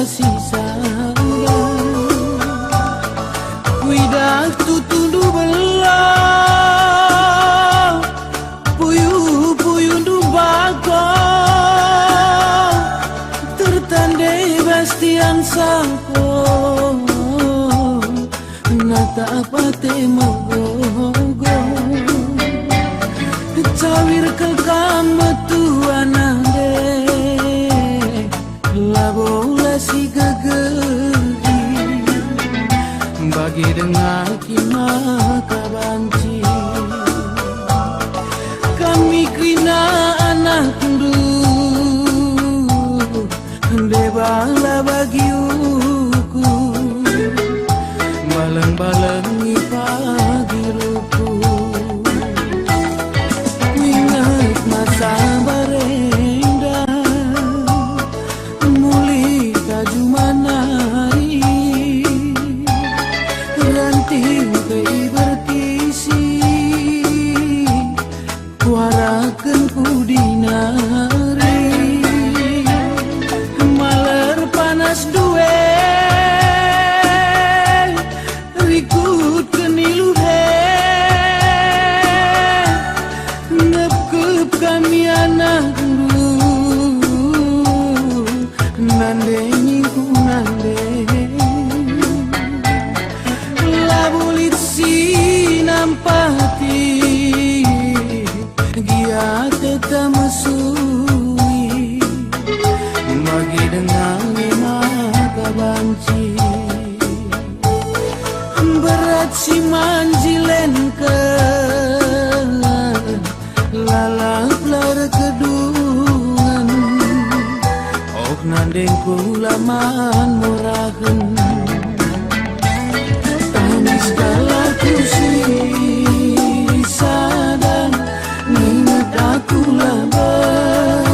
sisa kuidak tutundu belah puyu-puyu dumbako tertandai bastian sangko nata apa temogogo cawir kekam betuanande labola si gegeri bagi dengar kimaka banci kami kina anak kundu debala bagi uku baleng-balengi pagi ruku ingat masa barenda muli kaju manai ranting kei berkisi kuarakan kudinari maler panas duwe rikut keniluhe ngep kami anak dulu nande nyingku nande labulit si nampati gia teta mesui bagi dengan maka banci berat si manjilen ke lalap lar kedungan ok nandeng kulaman murahan tanis kala kusisa dan minat aku labar